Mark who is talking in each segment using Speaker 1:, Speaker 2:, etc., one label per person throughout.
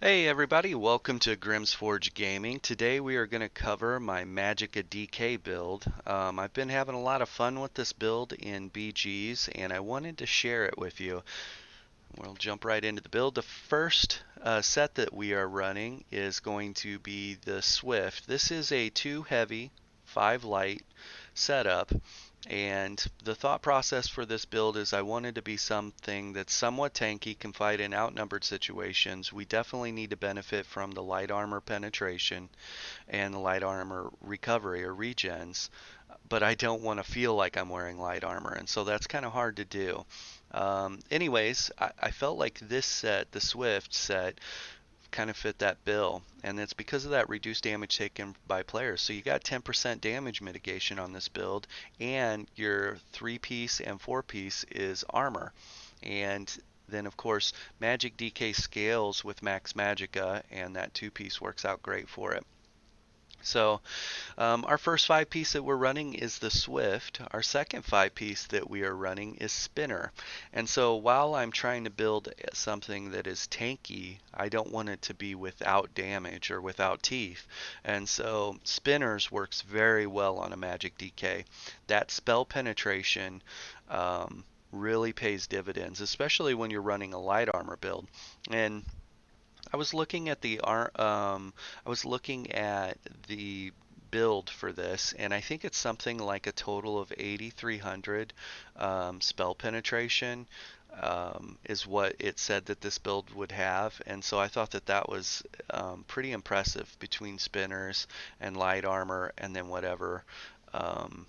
Speaker 1: Hey everybody, welcome to Grimm's Forge Gaming. Today we are going to cover my Magicka DK build. I've been having a lot of fun with this build in BGs and I wanted to share it with you. We'll jump right into the build. The first set that we are running is going to be the Swift. This is a 2 heavy, 5 light setup. And the thought process for this build is I wanted to be something that's somewhat tanky, can fight in outnumbered situations. We definitely need to benefit from the light armor penetration and the light armor recovery or regens, but I don't want to feel like I'm wearing light armor, and so that's kind of hard to do. Anyways, I felt like this set, the Swift set, kind of fit that bill, and it's because of that reduced damage taken by players. So you got 10% damage mitigation on this build, and your 3-piece and 4-piece is armor. And then of course Magic DK scales with Max Magicka, and that 2-piece works out great for it. So our first 5-piece that we're running is the Swift. Our second 5-piece that we are running is Spinner. And so while I'm trying to build something that is tanky, I don't want it to be without damage or without teeth. And so Spinners works very well on a Magic DK. That spell penetration really pays dividends, especially when you're running a light armor build. And I was looking at the build for this, and I think it's something like a total of 8,300 spell penetration is what it said that this build would have, and so I thought that that was pretty impressive between spinners and light armor, and then um,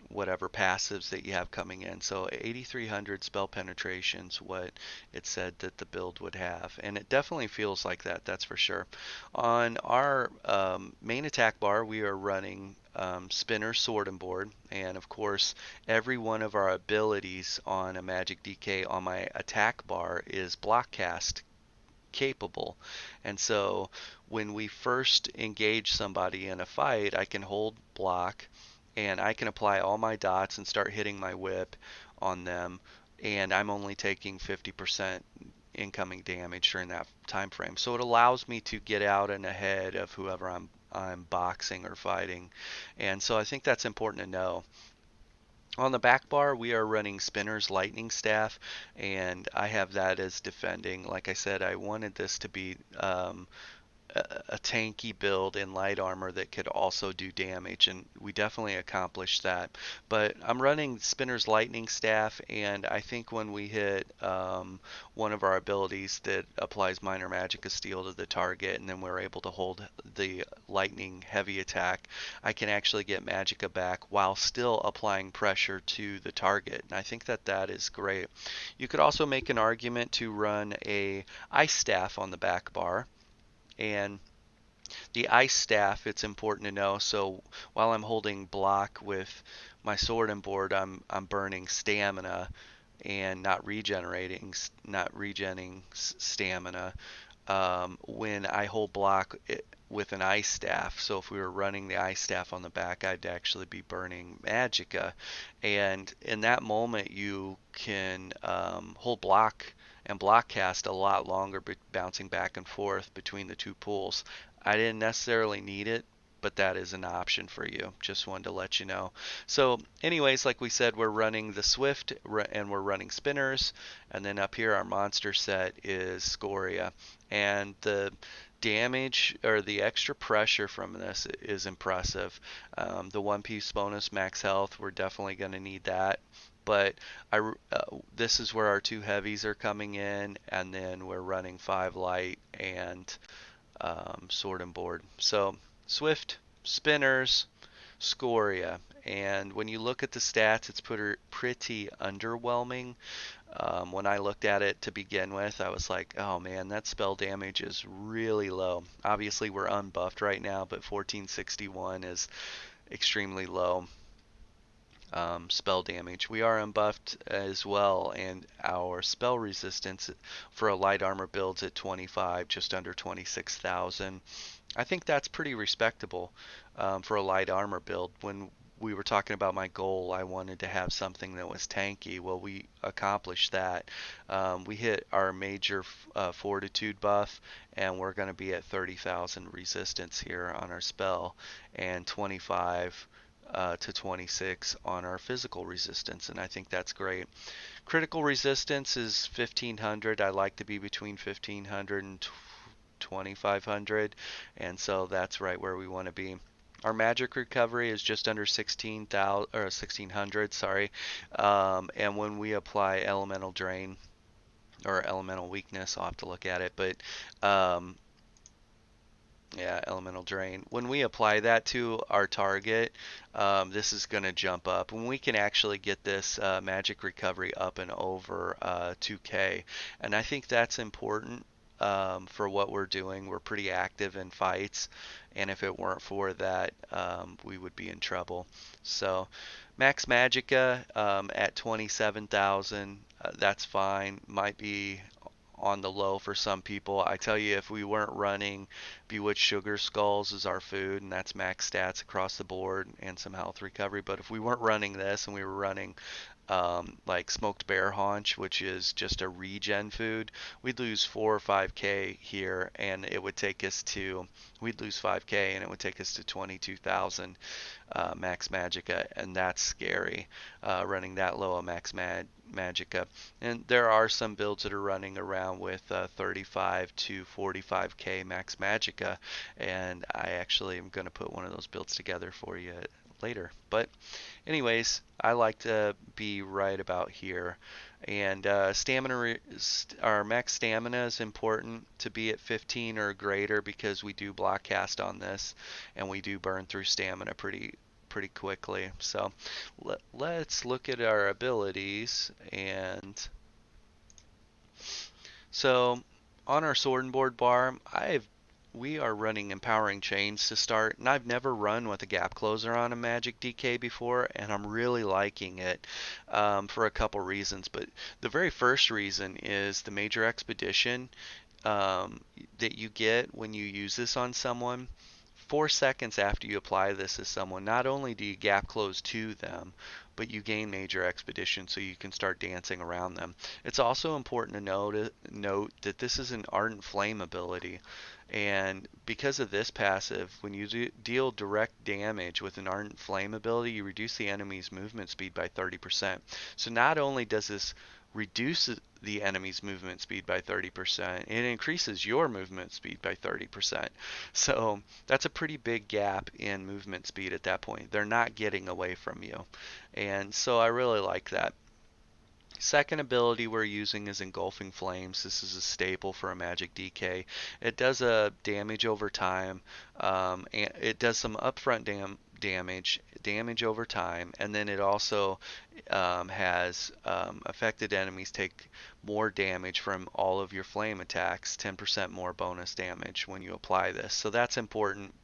Speaker 1: whatever passives that you have coming in. So 8,300 spell penetration's what it said that the build would have, and it definitely feels like that. That's for sure. On our main attack bar, we are running Spinner Sword and Board, and of course, every one of our abilities on a Magic DK on my attack bar is block cast capable. And so when we first engage somebody in a fight, I can hold block and I can apply all my dots and start hitting my whip on them, and I'm only taking 50% incoming damage during that time frame. So it allows me to get out and ahead of whoever I'm boxing or fighting. And so I think that's important to know. On the back bar, we are running Spinner's Lightning Staff, and I have that as defending. Like I said, I wanted this to be a tanky build in light armor that could also do damage, and we definitely accomplished that. But I'm running Spinner's Lightning Staff, and I think when we hit one of our abilities that applies Minor Magicka Steel to the target, and then we're able to hold the Lightning Heavy attack, I can actually get Magicka back while still applying pressure to the target. And I think that that is great. You could also make an argument to run a Ice Staff on the back bar. And the ice staff, it's important to know. So while I'm holding block with my sword and board, I'm burning stamina and not regenerating stamina when I hold block with an ice staff. So if we were running the ice staff on the back, I'd actually be burning magicka. And in that moment, you can hold block and block cast a lot longer, bouncing back and forth between the two pools. I didn't necessarily need it, but that is an option for you. Just wanted to let you know. So anyways, like we said, we're running the Swift and we're running Spinners, and then up here our monster set is Scoria. And the damage or the extra pressure from this is impressive. The 1-piece bonus max health, we're definitely going to need that. But this is where our 2 heavies are coming in, and then we're running 5 light and sword and board. So Swift, Spinners, Scoria. And when you look at the stats, it's pretty underwhelming. When I looked at it to begin with, I was like, oh man, that spell damage is really low. Obviously, we're unbuffed right now, but 1461 is extremely low spell damage. We are unbuffed as well, and our spell resistance for a light armor builds at 25, just under 26,000. I think that's pretty respectable for a light armor build. When we were talking about my goal. I wanted to have something that was tanky. Well, we accomplished that. We hit our major fortitude buff, and we're going to be at 30,000 resistance here on our spell, and 25 to 26 on our physical resistance, and I think that's great. Critical resistance is 1500. I like to be between 1500 and 2500, and so that's right where we want to be. Our magic recovery is just under 16,000 or 1600, sorry. And when we apply elemental drain or elemental weakness, I'll have to look at it, but um, yeah, elemental drain. When we apply that to our target, this is going to jump up. When we can actually get this magic recovery up and over 2K, and I think that's important for what we're doing. We're pretty active in fights, and if it weren't for that, we would be in trouble. So, max magicka at 27,000, that's fine. Might be on the low for some people. I tell you, if we weren't running Bewitched Sugar Skulls as our food, and that's max stats across the board and some health recovery, but if we weren't running this and we were running like smoked bear haunch, which is just a regen food, we'd lose 4 or 5k here, and it would take us to, we'd lose 5k, and it would take us to 22,000 max magicka, and that's scary, running that low a max magicka. And there are some builds that are running around with 35 to 45k max magicka, and I actually am going to put one of those builds together for you later. But anyways, I like to be right about here. And stamina, our max stamina is important to be at 15 or greater, because we do block cast on this, and we do burn through stamina pretty quickly. So let's look at our abilities. And so on our sword and board bar, we are running Empowering Chains to start, and I've never run with a gap closer on a Magic DK before, and I'm really liking it for a couple reasons. But the very first reason is the Major Expedition that you get when you use this on someone. 4 seconds after you apply this to someone, not only do you gap close to them, but you gain Major Expedition, so you can start dancing around them. It's also important to note that this is an Ardent Flame ability, and because of this passive, when you deal direct damage with an Ardent Flame ability, you reduce the enemy's movement speed by 30%. So not only does this reduce the enemy's movement speed by 30%, it increases your movement speed by 30%. So that's a pretty big gap in movement speed at that point. They're not getting away from you. And so I really like that. Second ability we're using is Engulfing Flames. This is a staple for a Magic DK. It does a damage over time, and it does some upfront damage over time, and then it also has affected enemies take more damage from all of your flame attacks, 10% more bonus damage when you apply this. So that's important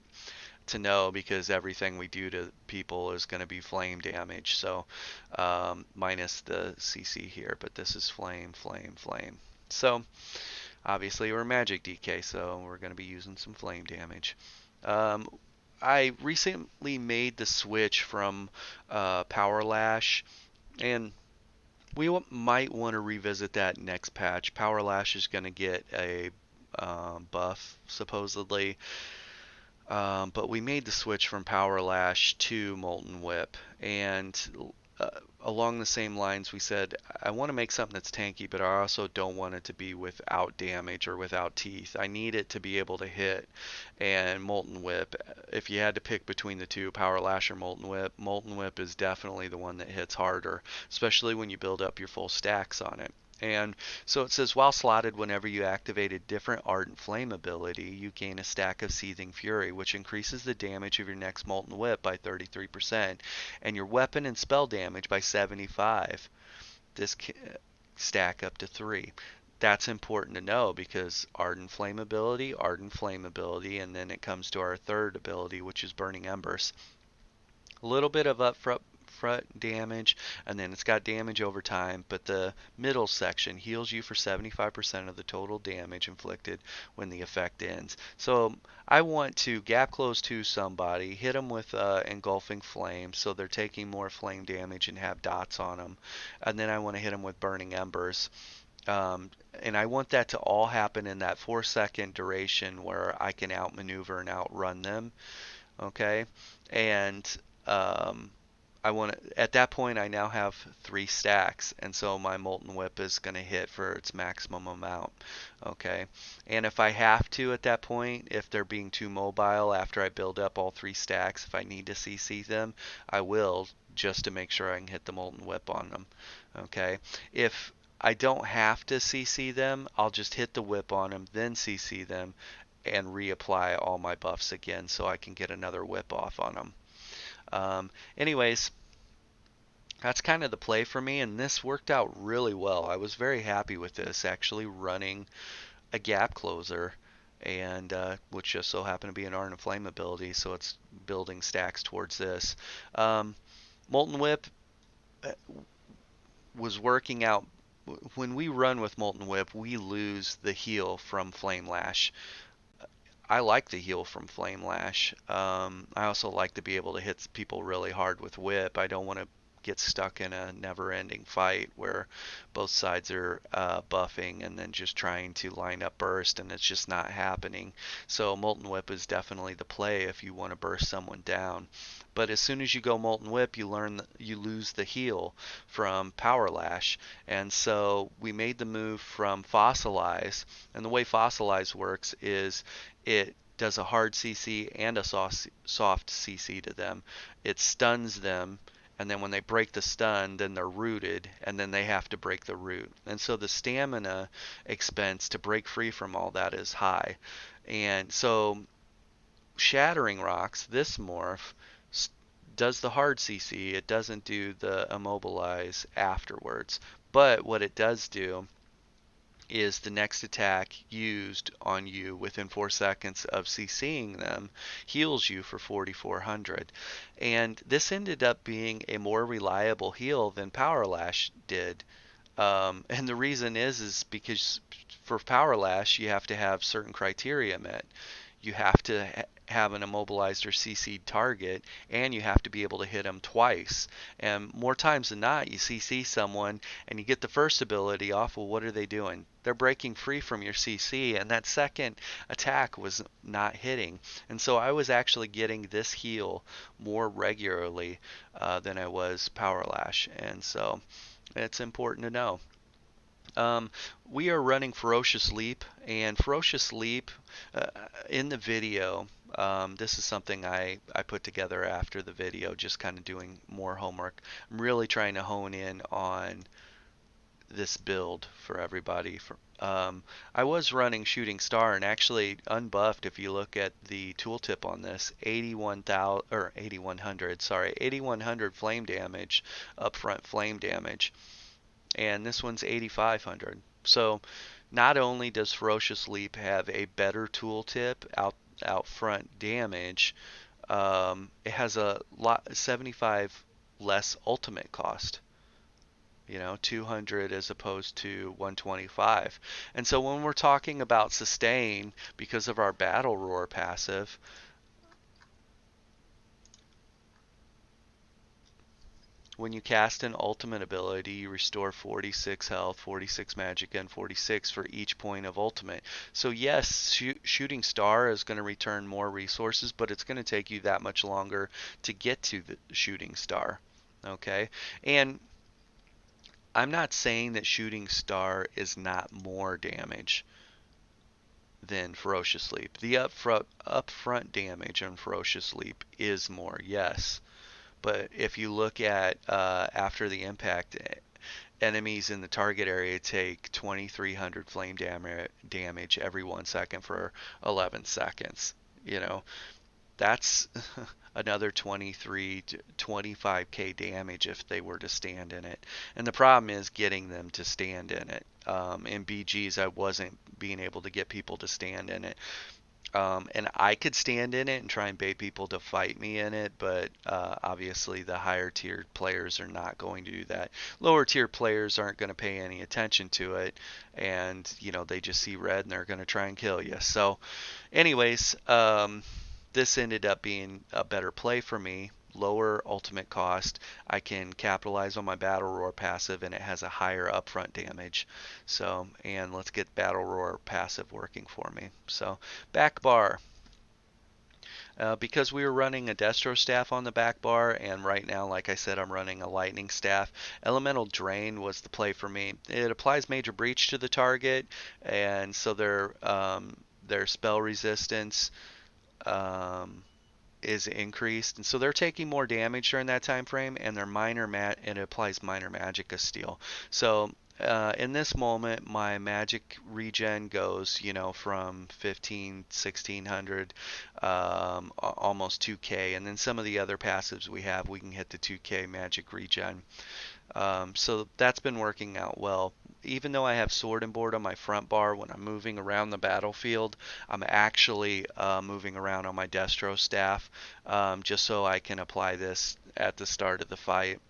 Speaker 1: to know, because everything we do to people is going to be flame damage. So minus the CC here, but this is flame, flame, flame. So obviously we're Magic DK, so we're going to be using some flame damage. I recently made the switch from Power Lash, and we might want to revisit that next patch. Power Lash is going to get a buff, supposedly. But we made the switch from Power Lash to Molten Whip, and along the same lines, we said, I want to make something that's tanky, but I also don't want it to be without damage or without teeth. I need it to be able to hit. And Molten Whip, if you had to pick between the two, Power Lash or Molten Whip is definitely the one that hits harder, especially when you build up your full stacks on it. And so it says, while slotted, whenever you activate a different Ardent Flame ability, you gain a stack of Seething Fury, which increases the damage of your next Molten Whip by 33%, and your weapon and spell damage by 75. This stack up to 3. That's important to know, because Ardent Flame ability, and then it comes to our third ability, which is Burning Embers. A little bit of front damage, and then it's got damage over time, but the middle section heals you for 75% of the total damage inflicted when the effect ends. So I want to gap close to somebody, hit them with engulfing flame so they're taking more flame damage and have dots on them, and then I want to hit them with burning embers. Um, and I want that to all happen in that 4 second duration where I can outmaneuver and outrun them. Okay, and um, I want to, at that point I now have 3 stacks, and so my Molten Whip is going to hit for its maximum amount. Okay, and if I have to at that point, if they're being too mobile after I build up all 3 stacks, if I need to CC them, I will, just to make sure I can hit the Molten Whip on them. Okay, if I don't have to CC them, I'll just hit the whip on them, then CC them, and reapply all my buffs again so I can get another whip off on them. Anyways, that's kind of the play for me, and this worked out really well. I was very happy with this, actually running a gap closer, and which just so happened to be an Art of Flame ability, so it's building stacks towards this. Molten Whip was working out. When we run with Molten Whip, we lose the heal from Flame Lash. I like the heal from Flame Lash. I also like to be able to hit people really hard with Whip. I don't want to get stuck in a never-ending fight where both sides are buffing and then just trying to line up burst, and it's just not happening. So Molten Whip is definitely the play if you want to burst someone down. But as soon as you go Molten Whip, you lose the heal from Power Lash, and so we made the move from Fossilize. And the way Fossilize works is it does a hard CC and a soft CC to them. It stuns them, and then when they break the stun, then they're rooted, and then they have to break the root. And so the stamina expense to break free from all that is high. And so Shattering Rocks, this morph, does the hard CC. It doesn't do the immobilize afterwards. But what it does do is the next attack used on you within 4 seconds of CCing them heals you for 4,400. And this ended up being a more reliable heal than Power Lash did. And the reason is because for Power Lash you have to have certain criteria met. You have to have an immobilized or CC'd target, and you have to be able to hit them twice. And more times than not, you CC someone and you get the first ability off. Well, what are they doing? They're breaking free from your CC, and that second attack was not hitting. And so I was actually getting this heal more regularly than I was Power Lash. And so it's important to know. We are running Ferocious Leap, and Ferocious Leap in the video, this is something I put together after the video, just kind of doing more homework. I'm really trying to hone in on this build for everybody. I was running Shooting Star, and actually unbuffed, if you look at the tooltip on this, 81,000 or 8,100, sorry, 8,100 flame damage, upfront flame damage. And this one's 8,500. So not only does Ferocious Leap have a better tooltip out front damage, it has a lot 75 less ultimate cost. 200 as opposed to 125. And so when we're talking about sustain because of our Battle Roar passive, when you cast an ultimate ability, you restore 46 health, 46 Magicka, and 46 for each point of ultimate. So yes, Shooting Star is going to return more resources, but it's going to take you that much longer to get to the Shooting Star. Okay? And I'm not saying that Shooting Star is not more damage than Ferocious Leap. The upfront damage on Ferocious Leap is more, yes. But if you look at after the impact, enemies in the target area take 2,300 flame damage every 1 second for 11 seconds. That's another 23 to 25k damage if they were to stand in it. And the problem is getting them to stand in it. In BGs, I wasn't being able to get people to stand in it. And I could stand in it and try and bait people to fight me in it, but obviously the higher tiered players are not going to do that. Lower tier players aren't going to pay any attention to it, and they just see red and they're going to try and kill you. So, anyways, this ended up being a better play for me. Lower ultimate cost. I can capitalize on my Battle Roar passive, and it has a higher upfront damage. So, and let's get Battle Roar passive working for me. So, back bar. Because we were running a Destro staff on the back bar, and right now, like I said, I'm running a Lightning staff. Elemental Drain was the play for me. It applies Major Breach to the target, and so their spell resistance um, is increased, and so they're taking more damage during that time frame, and and it applies minor Magicka steal. So in this moment, my magic regen goes, from 15, 1600, almost 2k, and then some of the other passives we have, we can hit the 2k magic regen. So that's been working out well. Even though I have sword and board on my front bar, when I'm moving around the battlefield, I'm actually moving around on my Destro staff, just so I can apply this at the start of the fight.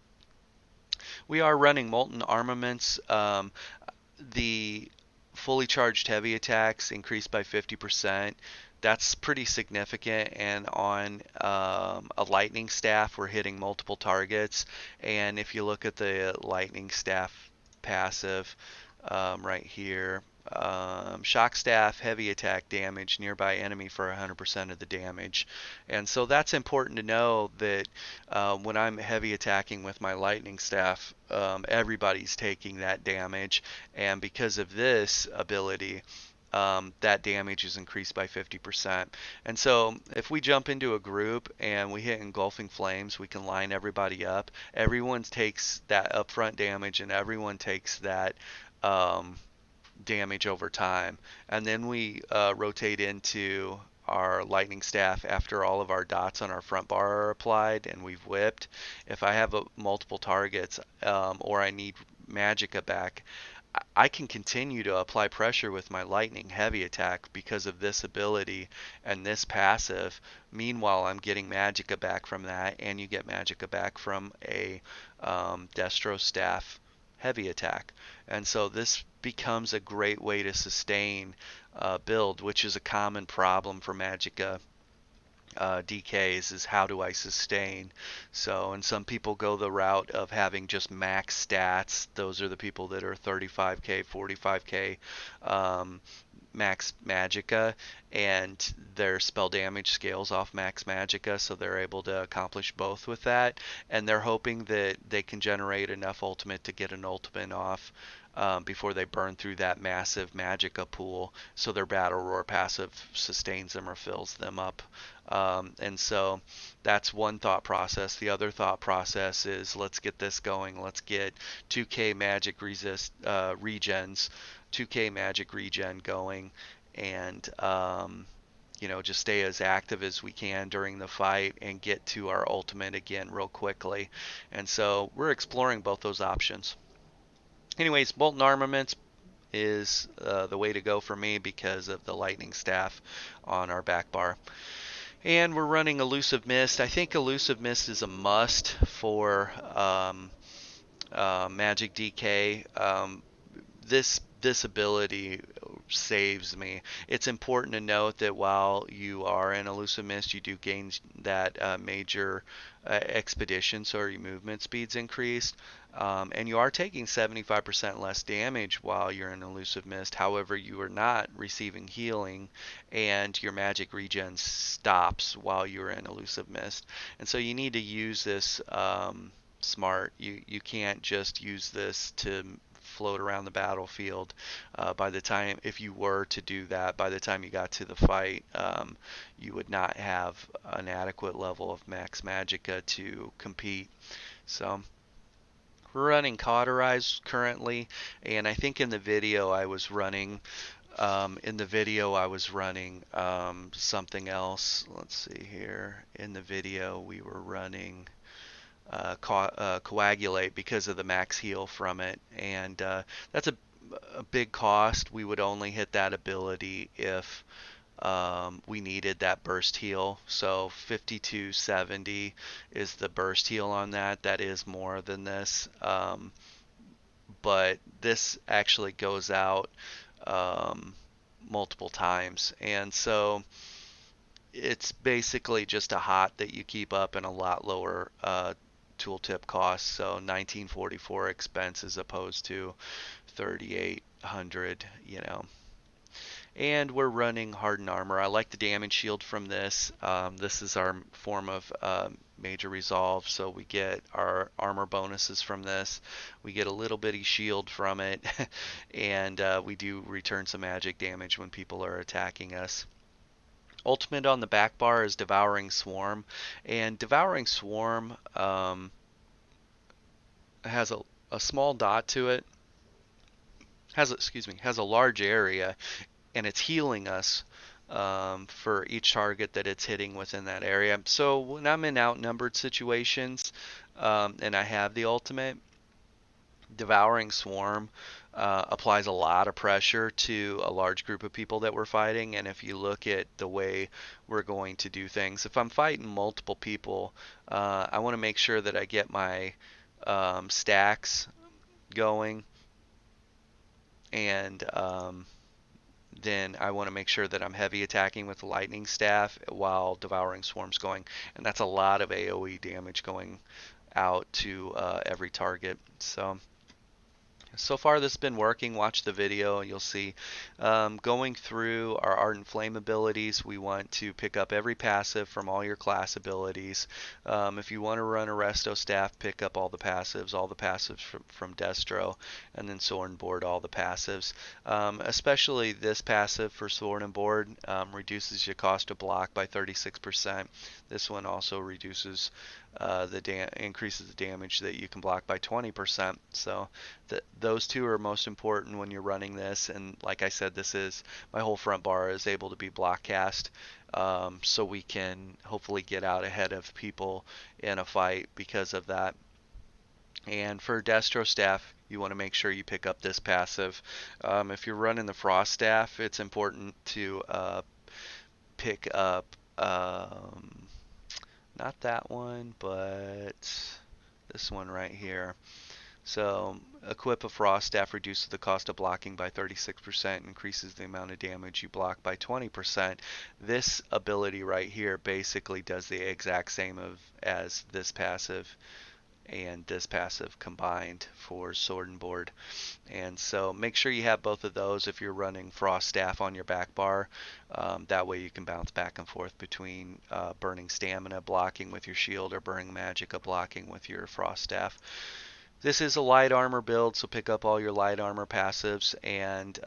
Speaker 1: We are running molten armaments. The fully charged heavy attacks increased by 50%. That's pretty significant. And on a lightning staff, we're hitting multiple targets. And if you look at the lightning staff passive right here, shock staff, heavy attack damage, nearby enemy for 100% of the damage. And so that's important to know that when I'm heavy attacking with my lightning staff, everybody's taking that damage. And because of this ability, that damage is increased by 50%. And so if we jump into a group and we hit engulfing flames, we can line everybody up. Everyone takes that upfront damage, and everyone takes that damage over time. And then we rotate into our lightning staff after all of our dots on our front bar are applied and we've whipped. If I have multiple targets, or I need Magicka back, I can continue to apply pressure with my lightning heavy attack because of this ability and this passive. Meanwhile, I'm getting Magicka back from that, and you get Magicka back from a Destro staff heavy attack. And so this becomes a great way to sustain build, which is a common problem for Magicka DKs, is how do I sustain. So, and some people go the route of having just max stats. Those are the people that are 35k, 45k max Magicka, and their spell damage scales off max Magicka, so they're able to accomplish both with that. And they're hoping that they can generate enough ultimate to get an ultimate off before they burn through that massive Magicka pool, so their Battle Roar passive sustains them or fills them up. And so that's one thought process. The other thought process is, let's get this going. Let's get 2k magic regens, 2k magic regen going, and just stay as active as we can during the fight and get to our ultimate again real quickly. And so we're exploring both those options. Anyways, molten armaments is the way to go for me because of the lightning staff on our back bar. And we're running Elusive Mist. I think Elusive Mist is a must for Magic DK. This ability saves me. It's important to note that while you are in Elusive Mist, you do gain that major expedition, so your movement speed's increased. And you are taking 75% less damage while you're in Elusive Mist. However, you are not receiving healing, and your magic regen stops while you're in Elusive Mist. And so you need to use this smart. You can't just use this to float around the battlefield. By the time, if you were to do that, by the time you got to the fight, you would not have an adequate level of max Magicka to compete. So we're running Cauterize currently, and I think in the video I was running something else. Let's see here. In the video we were running Coagulate because of the max heal from it, and that's a big cost. We would only hit that ability if we needed that burst heal. So 5270 is the burst heal on that. That is more than this. But this actually goes out um, multiple times. And so it's basically just a hot that you keep up and a lot lower tooltip cost. So 1944 expense as opposed to 3800, you know. And we're running hardened armor. I like the damage shield from this. This is our form of major resolve, so we get our armor bonuses from this. We get a little bitty shield from it, and we do return some magic damage when people are attacking us. Ultimate on the back bar is Devouring Swarm, and Devouring Swarm has a small dot to it. Has a large area, and it's healing us for each target that it's hitting within that area. So when I'm in outnumbered situations and I have the ultimate, Devouring Swarm applies a lot of pressure to a large group of people that we're fighting. And if you look at the way we're going to do things, if I'm fighting multiple people, I want to make sure that I get my stacks going, and then I want to make sure that I'm heavy attacking with the lightning staff while Devouring Swarm's going, and that's a lot of AoE damage going out to every target. So far this has been working. Watch the video and you'll see. Going through our Ardent Flame abilities, we want to pick up every passive from all your class abilities. If you want to run a Resto Staff, pick up all the passives from Destro, and then Sword and Board all the passives. Especially this passive for Sword and Board reduces your cost to block by 36%. This one also reduces increases the damage that you can block by 20%. So those two are most important when you're running this. And like I said, my whole front bar is able to be block cast, so we can hopefully get out ahead of people in a fight because of that. And for Destro Staff, you want to make sure you pick up this passive. If you're running the Frost Staff, it's important to pick up not that one, but this one right here. So equip a Frost Staff, reduces the cost of blocking by 36%, increases the amount of damage you block by 20%. This ability right here basically does the exact same as this passive and this passive combined for Sword and Board. And so make sure you have both of those if you're running Frost Staff on your back bar. That way you can bounce back and forth between burning stamina blocking with your shield or burning magicka blocking with your Frost Staff. This is a light armor build, so pick up all your light armor passives, and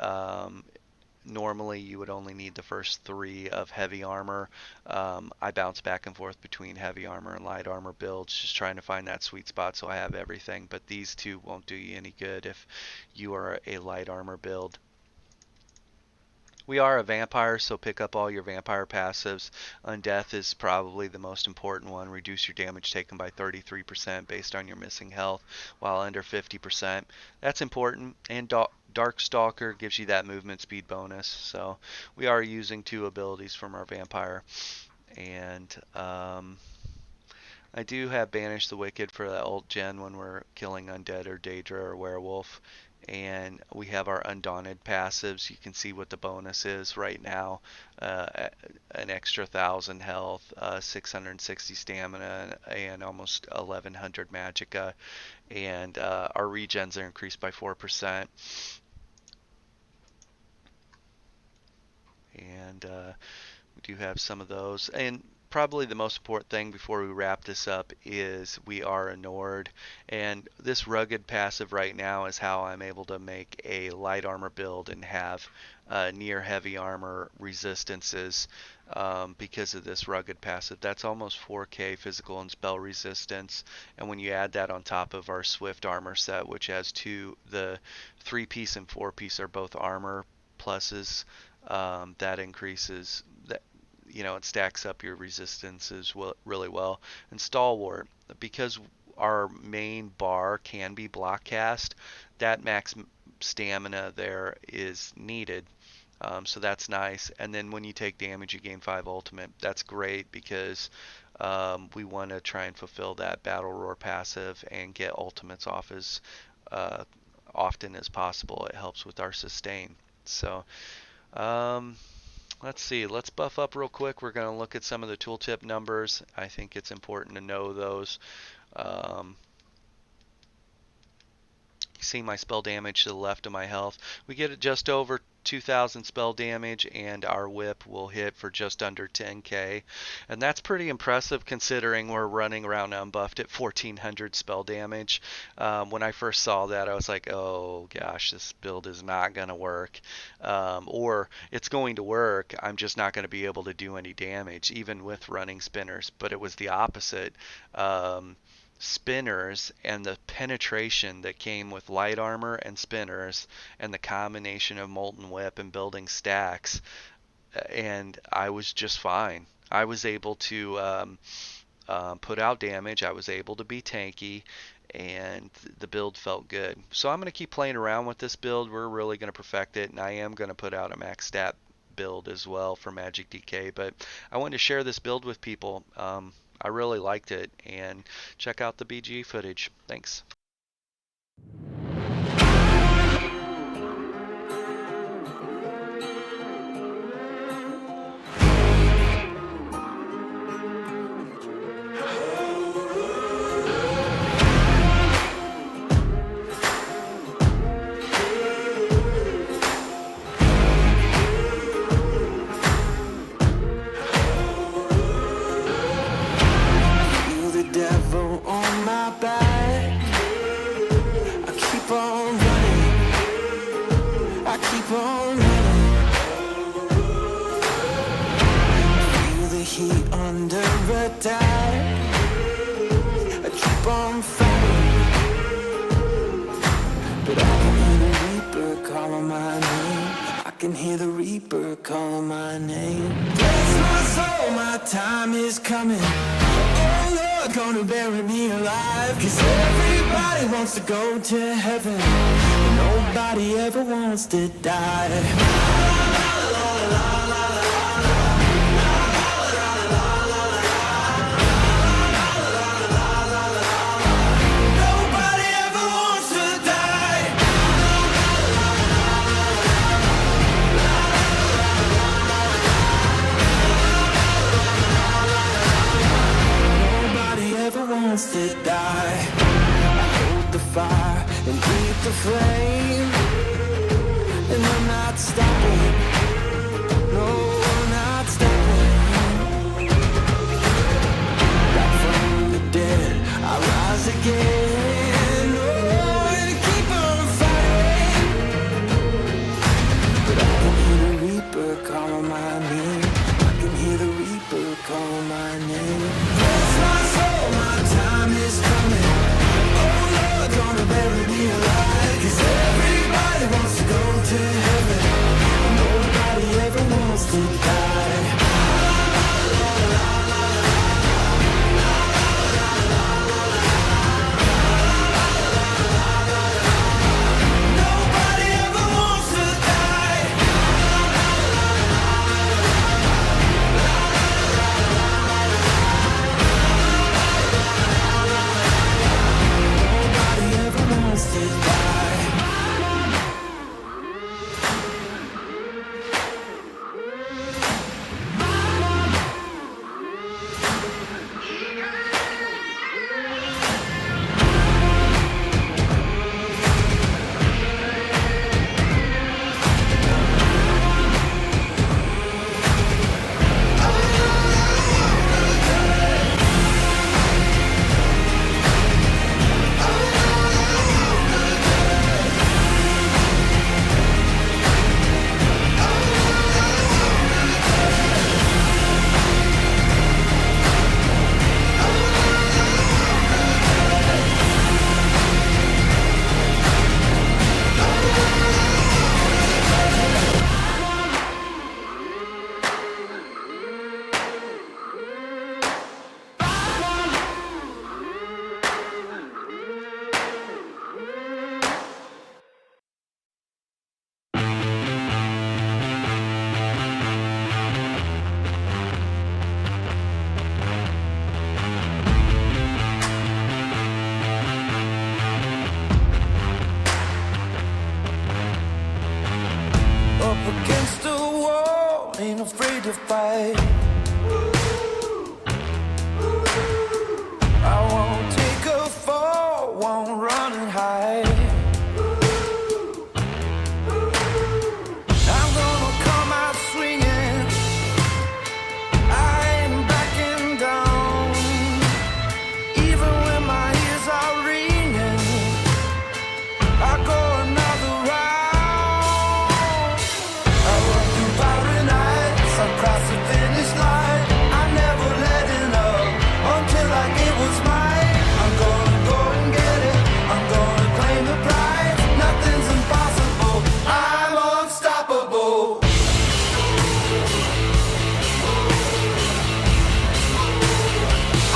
Speaker 1: normally you would only need the first 3 of heavy armor. I bounce back and forth between heavy armor and light armor builds, just trying to find that sweet spot so I have everything, but these two won't do you any good if you are a light armor build. We are a vampire, so pick up all your vampire passives. Undeath is probably the most important one. Reduce your damage taken by 33% based on your missing health while under 50%. That's important. And Darkstalker gives you that movement speed bonus. So we are using 2 abilities from our vampire. And I do have Banish the Wicked for that ult gen when we're killing undead or Daedra or werewolf. And we have our Undaunted passives. You can see what the bonus is right now. An extra 1,000 health, 660 stamina, and almost 1,100 magicka. And our regens are increased by 4%. And we do have some of those. And probably the most important thing before we wrap this up is we are a Nord, and this rugged passive right now is how I'm able to make a light armor build and have near heavy armor resistances because of this rugged passive. That's almost 4k physical and spell resistance, and when you add that on top of our swift armor set, which has the 3-piece and 4-piece are both armor pluses, that increases that. It stacks up your resistances really well. And Stalwart, because our main bar can be block cast, that max stamina there is needed. So that's nice. And then when you take damage, you gain 5 ultimate. That's great because we want to try and fulfill that Battle Roar passive and get ultimates off as uh, often as possible. It helps with our sustain. So um, let's see. Let's buff up real quick. We're going to look at some of the tooltip numbers. I think it's important to know those. Um, See my spell damage to the left of my health. We get it just over 2,000 spell damage, and our whip will hit for just under 10k, and that's pretty impressive considering we're running around unbuffed at 1,400 spell damage. When I first saw that, I was like, oh gosh, this build is not going to work, or it's going to work, I'm just not going to be able to do any damage even with running spinners. But it was the opposite. Spinners and the penetration that came with light armor and spinners and the combination of molten whip and building stacks, and I was just fine. I was able to put out damage. I was able to be tanky, and the build felt good. So I'm going to keep playing around with this build. We're really going to perfect it, and I am going to put out a max stat build as well for Magic DK. But I wanted to share this build with people. I really liked it, and check out the BG footage. Thanks.
Speaker 2: Can hear the Reaper calling my name. Bless my soul, my time is coming. Oh Lord, gonna bury me alive. 'Cause everybody wants to go to heaven, but nobody ever wants to die. To die. I hold the fire and keep the flame, and I'm not stopping. No, I'm not stopping. Back from the dead, I rise again. Oh, and keep on fighting. But I can hear the Reaper calling my name. I can hear the Reaper calling my name. Bless my soul, my time is coming. Oh Lord, gonna bury me alive. 'Cause everybody wants to go to heaven, fight. I won't take a fall, won't run and hide. I'm gonna come out swinging, I ain't backing down. Even when my ears are ringing, I go another round. I run through fiery nights, I cross the finish line. I never let it up until I get what's mine. I'm gonna go and get it, I'm gonna claim the prize. Nothing's impossible, I'm unstoppable.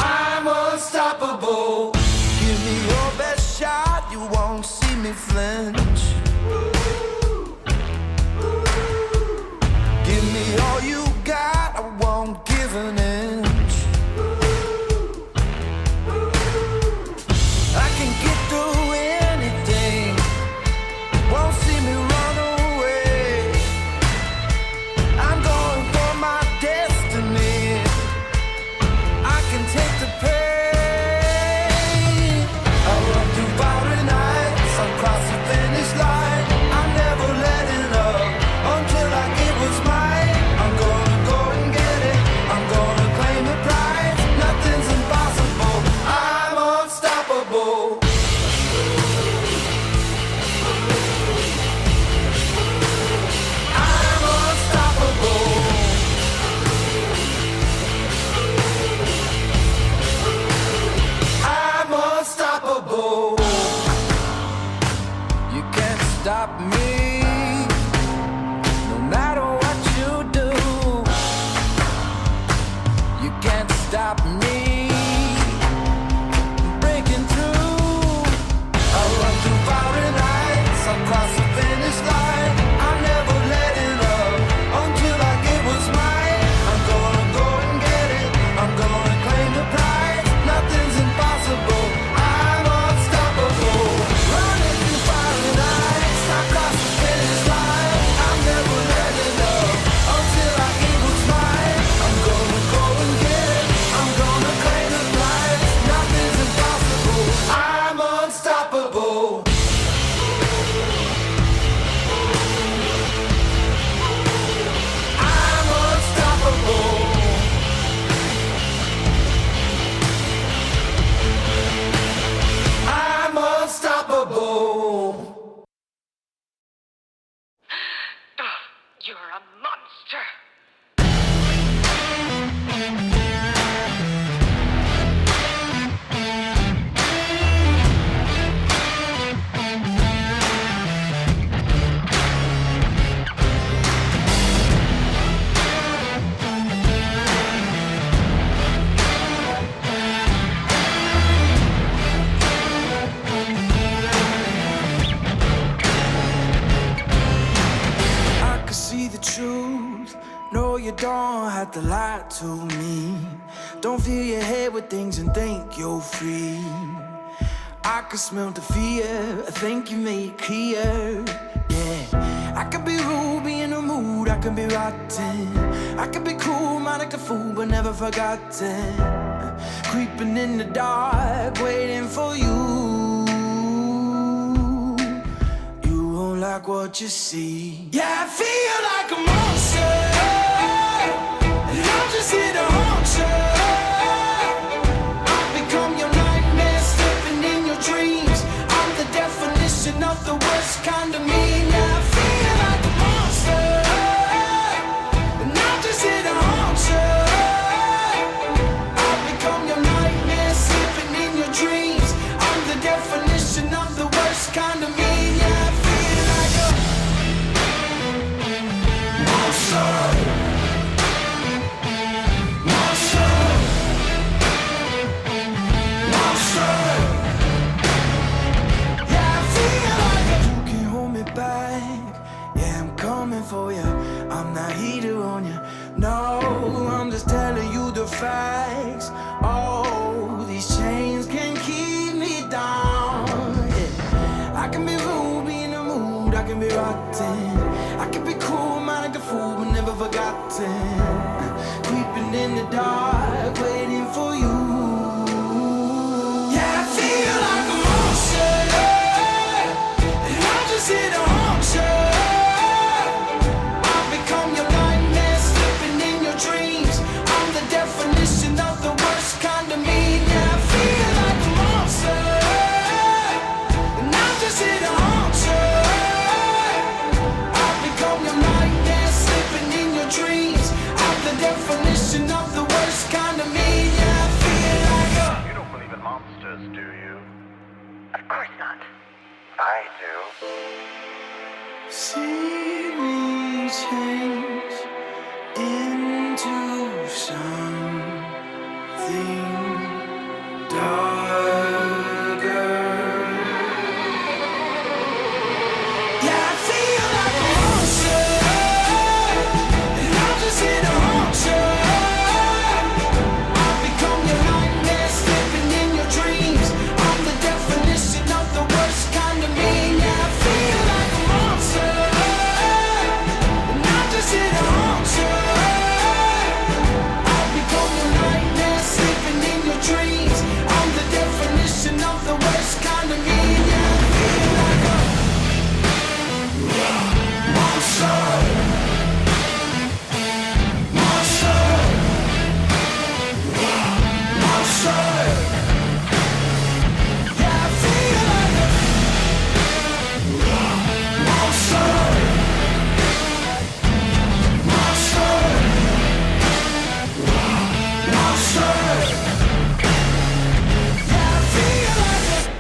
Speaker 2: I'm unstoppable. Give me your best shot, you won't see me flinch. Give me all you got, I won't give an inch. I can get through anything, won't see me run away. I'm going for my destiny, I can take the pain. I run through fiery nights, I cross the finish line. I never let it up until I get what's mine. I'm gonna go and get it, I'm gonna claim the prize. Nothing's impossible, I'm unstoppable. I'm unstoppable. I'm unstoppable. You can't stop me, no matter what you do. You can't stop me breaking through. I run through fiery nights, I cross the finish line. I never let it up until I get what's mine. I'm gonna go and get it, I'm gonna claim the prize. Nothing's impossible, I'm unstoppable. Running through fiery nights, I cross the finish line. I'm never letting up until I get what's mine. I'm gonna go and get it, I'm gonna claim the prize. Nothing's impossible, I'm unstoppable. I'm unstoppable. I'm unstoppable.
Speaker 3: You're a monster.
Speaker 2: I can see the truth. No, you don't have to lie to me. Don't fill your head with things and think you're free. I can smell the fear, I think you made it clear. Yeah, I could be rude, be in the mood, I could be rotten. I could be cool, might act a fool, but never forgotten. Creeping in the dark, waiting for you. You won't like what you see. Yeah, I feel like a monster, and I'm just here to haunt you. I've become your nightmare, slipping in your dreams. I'm the definition of the worst kind of mean. Yeah, I feel like a monster, and I'm just here to haunt you. I've become your nightmare, slipping in your dreams. I'm the definition of the worst kind of mean. Yeah, I feel like a monster. Monster. Monster. Yeah, I feel like you can hold me back. Yeah, I'm coming for you. I'm not here to on you. No, I'm just telling you the facts. Oh, these chains can keep me down. Yeah. I can be rude, be in the mood, I can be rotten. I can be cool, mind like a fool, but never forgotten. in the dark, waiting for you. Yeah, I feel like a monster, and I'm just here to haunt you. I've become your nightmare, slipping in your dreams. I'm the definition of the worst kind of mean. Yeah, I feel like a monster, and I'm just here to haunt you. I've become your nightmare, slipping in your dreams. I'm the definition of the worst kind of mean. Yeah, I feel like a...
Speaker 4: You don't believe in monsters, do you?
Speaker 3: Of course not.
Speaker 4: I do.
Speaker 2: See me change into something darker. Yeah, I feel like a monster, and I'm just here to haunt you. I've become your nightmare, slipping in your dreams. I'm the definition of the worst kind of mean. Yeah, I feel like a monster, and I'm just here to haunt you. I've become your nightmare, sleeping in your dreams. I'm the definition of the worst kind of mean. Yeah, I feel like a monster, monster, monster. Yeah, I feel like a monster, monster, monster. Yeah, I feel like a...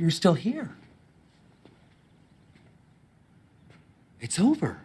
Speaker 5: You're still here. It's over.